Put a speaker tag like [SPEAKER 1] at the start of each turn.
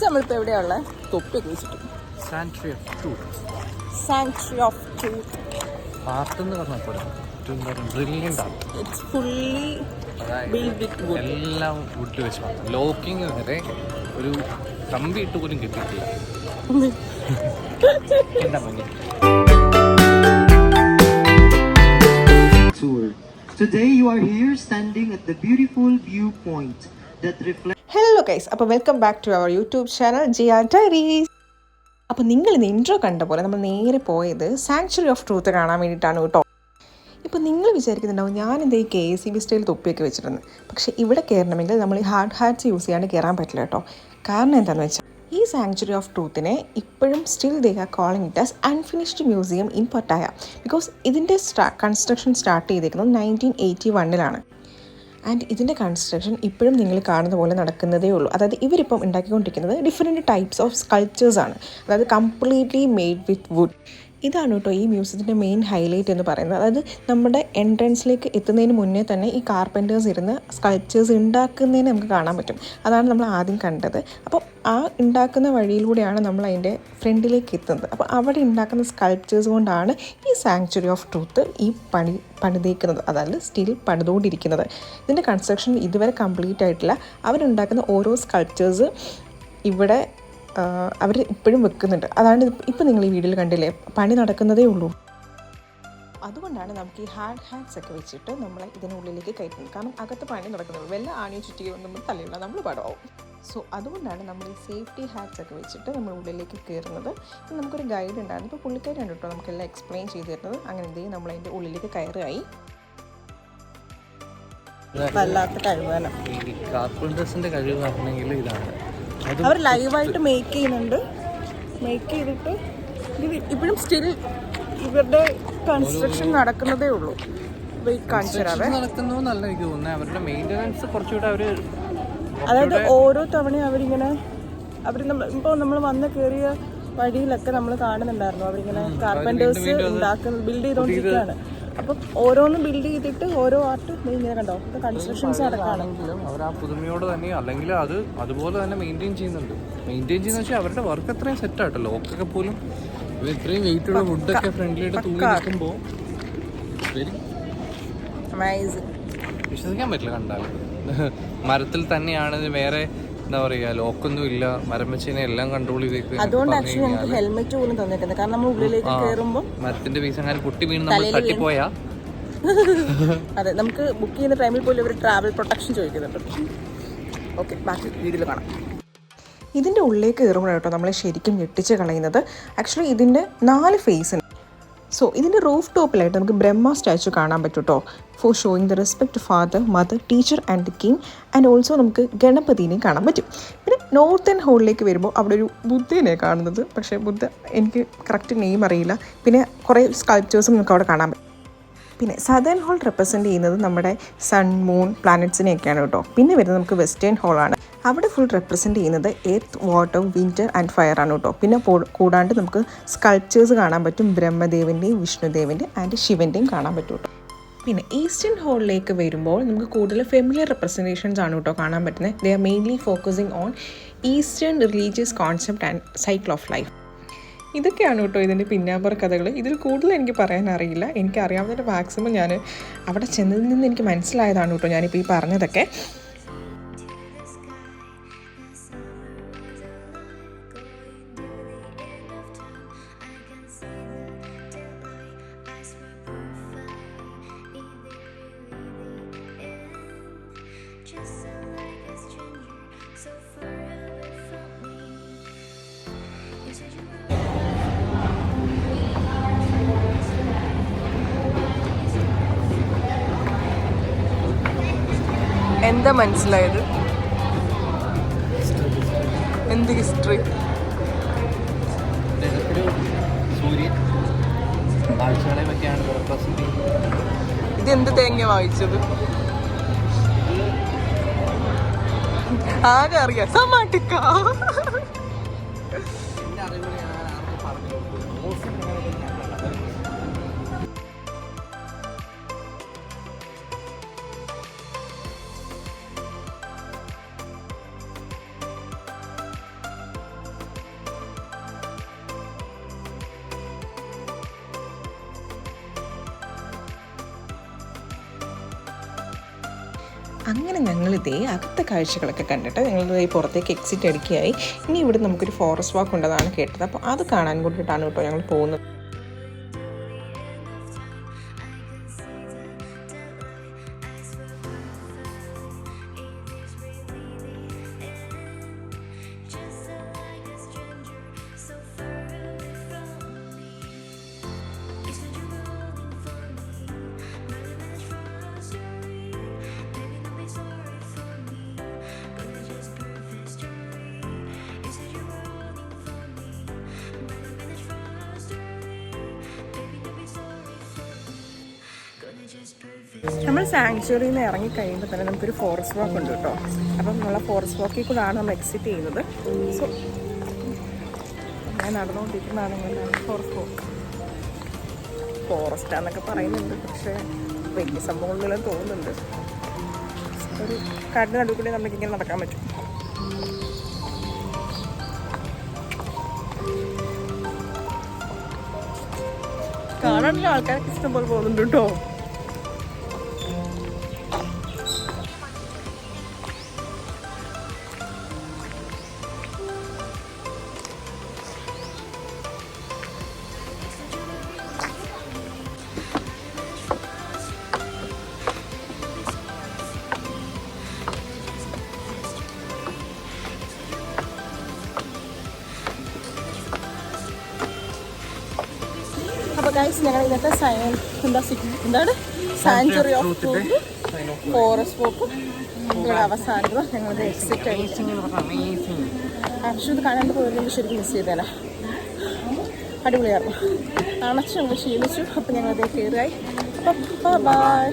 [SPEAKER 1] നമ്മളിപ്പോൾ എവിടെയുള്ള തൊപ്പിയൊക്കെ വെച്ചിട്ട് sanctuary of truth
[SPEAKER 2] എല്ലാം വുഡ് വെച്ച് മാത്രം. ലോക്കിങ് വരെ ഒരു കമ്പി ഇട്ട് പോലും കിട്ടിയിട്ടില്ല. എന്താ ഭംഗി.
[SPEAKER 3] Today you are here standing at the beautiful viewpoint that reflects.
[SPEAKER 1] Hello guys, അപ്പോൾ welcome back to our YouTube channel Jia diaries. അപ്പോൾ നിങ്ങൾ ഇന്ന് ഇൻട്രോ കണ്ട പോലെ നമ്മൾ നേരെ പോയത് സാങ്ച്വറി ഓഫ് ട്രൂത്ത് കാണാൻ വേണ്ടിയിട്ടാണ് കേട്ടോ. ഇപ്പോൾ നിങ്ങൾ വിചാരിക്കുന്നുണ്ടാവും ഞാനെന്താ ഈ KSEB സ്റ്റൈൽ തൊപ്പിയൊക്കെ വെച്ചിട്ടുണ്ട്. പക്ഷേ ഇവിടെ കയറണമെങ്കിൽ നമ്മൾ ഈ ഹാർഡ് ഹാറ്റ്സ് യൂസ് ചെയ്യാണ്ട് കയറാൻ പറ്റില്ല കേട്ടോ. കാരണം എന്താണെന്ന് വെച്ചാൽ ഈ സാങ്ച്വറി ഓഫ് ട്രൂത്തിനെ ഇപ്പോഴും still they are calling it as unfinished museum in Pattaya. Because ഇതിൻ്റെ കൺസ്ട്രക്ഷൻ സ്റ്റാർട്ട് ചെയ്തേക്കുന്നത് 1981 ആൻഡ് ഇതിൻ്റെ കൺസ്ട്രക്ഷൻ ഇപ്പോഴും നിങ്ങൾ കാണുന്ന പോലെ നടക്കുന്നതേ ഉള്ളൂ. അതായത് ഇവരിപ്പം ഉണ്ടാക്കിക്കൊണ്ടിരിക്കുന്നത് ഡിഫറെൻറ്റ് ടൈപ്സ് ഓഫ് സ്കൾപ്ചേഴ്സാണ്. അതായത് കംപ്ലീറ്റ്ലി മെയ്ഡ് വിത്ത് വുഡ്. ഇതാണ് കേട്ടോ ഈ മ്യൂസിയത്തിൻ്റെ മെയിൻ ഹൈലൈറ്റ് എന്ന് പറയുന്നത്. അതായത് നമ്മുടെ എൻട്രൻസിലേക്ക് എത്തുന്നതിന് മുന്നേ തന്നെ ഈ കാർപ്പൻറ്റേഴ്സ് ഇരുന്ന് സ്കൾപ്ചേഴ്സ് ഉണ്ടാക്കുന്നതിന് നമുക്ക് കാണാൻ പറ്റും. അതാണ് നമ്മൾ ആദ്യം കണ്ടത്. അപ്പോൾ ആ ഉണ്ടാക്കുന്ന വഴിയിലൂടെയാണ് നമ്മൾ അതിൻ്റെ ഫ്രണ്ടിലേക്ക് എത്തുന്നത്. അപ്പോൾ അവിടെ ഉണ്ടാക്കുന്ന സ്കൾപ്ചേഴ്സ് കൊണ്ടാണ് ഈ സാങ്ച്വറി ഓഫ് ട്രൂത്ത് ഈ പണിതേക്കുന്നത്, അതായത് സ്റ്റിൽ പണിതുകൊണ്ടിരിക്കുന്നത്. ഇതിൻ്റെ കൺസ്ട്രക്ഷൻ ഇതുവരെ കംപ്ലീറ്റ് ആയിട്ടില്ല. അവരുണ്ടാക്കുന്ന ഓരോ സ്കൾപ്ചേഴ്സ് ഇവിടെ അവർ ഇപ്പോഴും വെക്കുന്നുണ്ട്. അതാണ് ഇപ്പം നിങ്ങൾ ഈ വീഡിയോയിൽ കണ്ടില്ലേ, പണി നടക്കുന്നതേ ഉള്ളൂ. അതുകൊണ്ടാണ് നമുക്ക് ഈ ഹാർഡ് ഹാറ്റ്സ് ഒക്കെ വെച്ചിട്ട് നമ്മൾ ഇതിനുള്ളിലേക്ക് കയറ്റുന്നത്. കാരണം അകത്ത് പണി നടക്കുന്നുള്ളൂ. വല്ല ആണിയോ ചുറ്റിയോ നമ്മൾ തലയില്ല, നമ്മൾ പടമാവും. സോ അതുകൊണ്ടാണ് നമ്മൾ ഈ സേഫ്റ്റി ഹാറ്റ്സ് ഒക്കെ വെച്ചിട്ട് നമ്മൾ ഉള്ളിലേക്ക് കയറുന്നത്. നമുക്കൊരു ഗൈഡ് ഉണ്ടായിരുന്നു. ഇപ്പോൾ പുള്ളിക്കാരാണ് കേട്ടോ നമുക്കെല്ലാം എക്സ്പ്ലെയിൻ ചെയ്ത് തരുന്നത്. അങ്ങനെ എന്ത് ചെയ്യും, നമ്മൾ അതിൻ്റെ ഉള്ളിലേക്ക് കയറുകയായി. വല്ലാത്ത കഴിവാണ്
[SPEAKER 2] കാർപ്പൻറ്റേഴ്സിൻ്റെ കഴിവ് പറഞ്ഞെങ്കിൽ ഇതാണ്.
[SPEAKER 1] അവർ ലൈവായിട്ട് മേക്ക് ചെയ്യുന്നുണ്ട്. മേക്ക് ചെയ്തിട്ട് ഇത് ഇപ്പോഴും സ്റ്റിൽ ഇവരുടെ കൺസ്ട്രക്ഷൻ നടക്കുന്നതേ ഉള്ളൂ.
[SPEAKER 2] നടക്കുന്നല്ല എനിക്ക് തോന്നുന്നത്. അവരുടെ മെയിൻ്റനൻസ് കുറച്ചുകൂടെ അവർ,
[SPEAKER 1] അതായത് ഓരോ തവണയും അവരിങ്ങനെ ഇപ്പോൾ നമ്മൾ വന്ന് കയറിയ വഴിയിലൊക്കെ നമ്മൾ കാണുന്നുണ്ടായിരുന്നു അവരിങ്ങനെ കാർപ്പൻറ്റേഴ്സ് ഉണ്ടാക്കുന്ന ബിൽഡ് ചെയ്തുകൊണ്ടിരിക്കുകയാണ്. അപ്പം ഓരോന്നും ബിൽഡ് ചെയ്തിട്ട് ഓരോ ആർട്ട് ഇങ്ങനെ കണ്ടോ കൺസ്ട്രക്ഷൻസ് നടക്കുകയാണെങ്കിലും
[SPEAKER 2] അവർ ആ പുതുമയോട് തന്നെ അല്ലെങ്കിൽ അത് അതുപോലെ തന്നെ മെയിൻറ്റെയിൻ ചെയ്യുന്നുണ്ട്. മെയിൻറ്റെയിൻ ചെയ്യുന്ന വെച്ചാൽ അവരുടെ വർക്ക് അത്രയും സെറ്റാട്ടോ. ലോക്കൊക്കെ പോലും ഇത്രയും വെയിറ്റുള്ള വുഡൊക്കെ ഫ്രണ്ട്ലിയായിട്ട് തൂങ്ങി നിൽക്കുമ്പോൾ വിശ്വസിക്കാൻ പറ്റില്ല കണ്ടാൽ. മരത്തിൽ തന്നെയാണ്, വേറെ എന്താ പറയുക, ലോക്കൊന്നും ഇല്ല, മരം വെച്ചതിനെ എല്ലാം കൺട്രോൾ ചെയ്തേക്ക്.
[SPEAKER 1] അതുകൊണ്ട് ആക്ച്വലി നമുക്ക് ഹെൽമെറ്റ് പോലും തന്നേക്കുന്നത്. കാരണം നമ്മൾ ഉള്ളിലേക്ക് കയറുമ്പോൾ
[SPEAKER 2] മരത്തിന്റെ പീസ് അങ്ങനെ പൊട്ടി വീണ് നമ്മൾ തട്ടിപ്പോയാ
[SPEAKER 1] അതെ, നമുക്ക് ബുക്ക് ചെയ്യുന്ന ടൈമിൽ പോലും ഇവർ ട്രാവൽ പ്രൊട്ടക്ഷൻ ചോദിക്കുന്നുണ്ട്. ഓക്കെ, ബാക്കി വീഡിയോയിൽ കാണാം. ഇതിൻ്റെ ഉള്ളിലേക്ക് കയറുമ്പോൾ കേട്ടോ നമ്മളെ ശരിക്കും ഞെട്ടിച്ച് കളയുന്നത്. ആക്ച്വലി ഇതിൻ്റെ 4 ഫേസ് ഉണ്ട്. സോ ഇതിൻ്റെ റൂഫ് ടോപ്പിലായിട്ട് നമുക്ക് ബ്രഹ്മ സ്റ്റാച്ചു കാണാൻ പറ്റും കേട്ടോ. For showing the respect to father, mother, teacher and the king. And also നമുക്ക് ഗണപതിനെയും കാണാൻ പറ്റും. പിന്നെ നോർത്തേൺ ഹോളിലേക്ക് വരുമ്പോൾ അവിടെ ഒരു ബുദ്ധനെ കാണുന്നത്. പക്ഷേ ബുദ്ധ എനിക്ക് കറക്റ്റ് നെയിം അറിയില്ല. പിന്നെ കുറേ സ്കൾപ്ചേഴ്സും നമുക്ക് അവിടെ കാണാൻ പറ്റും. പിന്നെ സദേൺ ഹോൾ റെപ്രസെൻറ്റ് ചെയ്യുന്നത് നമ്മുടെ സൺ, മൂൺ, പ്ലാനറ്റ്സിനെയൊക്കെയാണ് കേട്ടോ. പിന്നെ വരുന്നത് നമുക്ക് വെസ്റ്റേൺ ഹോളാണ്. അവിടെ ഫുൾ റെപ്രസെൻറ്റ് ചെയ്യുന്നത് earth, water, winter and fire ആണ് കേട്ടോ. പിന്നെ കൂടാണ്ട് നമുക്ക് സ്കൾപ്ചേഴ്സ് കാണാൻ പറ്റും. ബ്രഹ്മദേവൻ്റെയും വിഷ്ണുദേവൻ്റെയും ആൻഡ് ശിവൻ്റെയും കാണാൻ പറ്റും കേട്ടോ. പിന്നെ ഈസ്റ്റേൺ ഹോളിലേക്ക് വരുമ്പോൾ നമുക്ക് കൂടുതൽ ഫെമിലിയർ റെപ്രസെൻറ്റേഷൻസ് ആണ് കേട്ടോ കാണാൻ പറ്റുന്നത്. They are mainly focusing on eastern religious concept and cycle of life. ഇതൊക്കെയാണ് കേട്ടോ ഇതിൻ്റെ പിന്നാമ്പുറ കഥകൾ. ഇതിൽ കൂടുതൽ എനിക്ക് പറയാൻ അറിയില്ല. എനിക്ക് അറിയാവുന്നതിൻ്റെ മാക്സിമം ഞാൻ അവിടെ ചെന്നതിൽ നിന്ന് എനിക്ക് മനസ്സിലായതാണ് കേട്ടോ ഞാനിപ്പോൾ ഈ പറഞ്ഞതൊക്കെ. എന്താ മനസ്സിലായത്? എന്ത് ഹിസ്റ്ററി? ഇതെന്ത് തേങ്ങ വായിച്ചത്? ആകെ അറിയാം സമാട്ടിക്ക. അങ്ങനെ ഞങ്ങളിതേ അകത്തെ കാഴ്ചകളൊക്കെ കണ്ടിട്ട് ഞങ്ങൾ ഈ പുറത്തേക്ക് എക്സിറ്റ് അടിക്കുകയായി. ഇനി ഇവിടെ നമുക്കൊരു ഫോറസ്റ്റ് വാക്ക് ഉണ്ടെന്നാണ് കേട്ടത്. അപ്പോൾ അത് കാണാൻ കൊണ്ടിട്ടാണ് കേട്ടോ ഞങ്ങൾ പോകുന്നത്. നമ്മൾ സാങ്ച്വറിയിൽ നിന്ന് ഇറങ്ങി കഴിയുമ്പോൾ തന്നെ നമുക്കൊരു ഫോറസ്റ്റ് വാക്ക് ഉണ്ട് കേട്ടോ. അപ്പം നമ്മളെ ഫോറസ്റ്റ് വാക്കിൽ കൂടാണ് നമ്മൾ എക്സിറ്റ് ചെയ്യുന്നത്. സോ ഞാൻ നടന്നുകൊണ്ടിരിക്കുന്നതാണ് ഇങ്ങനെ ഫോറസ്റ്റ് വാക്ക്. ഫോറസ്റ്റാന്നൊക്കെ പറയുന്നുണ്ട്, പക്ഷേ വലിയ സംഭവങ്ങളെല്ലാം തോന്നുന്നുണ്ട്. ഒരു കാടിൻ്റെ നടുവിൽ കൂടി നമുക്കിങ്ങനെ നടക്കാൻ പറ്റും. കാണാനുള്ള ആൾക്കാരൊക്കെ ഇഷ്ടം പോലെ പോകുന്നുണ്ട് കേട്ടോ. അപ്പോൾ ഗൈസ് ഞങ്ങൾ ഇന്നത്തെ എന്താണ് sanctuary of truth forest walk ഇവിടെ അവസാനിക്കുക. ഞങ്ങളുടെ എക്സിറ്റ് ആക്ച്വലി ഇത് കാണാണ്ട് പോയതുകൊണ്ട് ശരിക്കും മിസ് ചെയ്തേനെ. അടിപൊളിയായിരുന്നു. അണച്ച് ഞങ്ങൾ ക്ഷീണിച്ചു. അപ്പോൾ ഞങ്ങളതേ കയറിയായി. അപ്പോൾ ബൈ.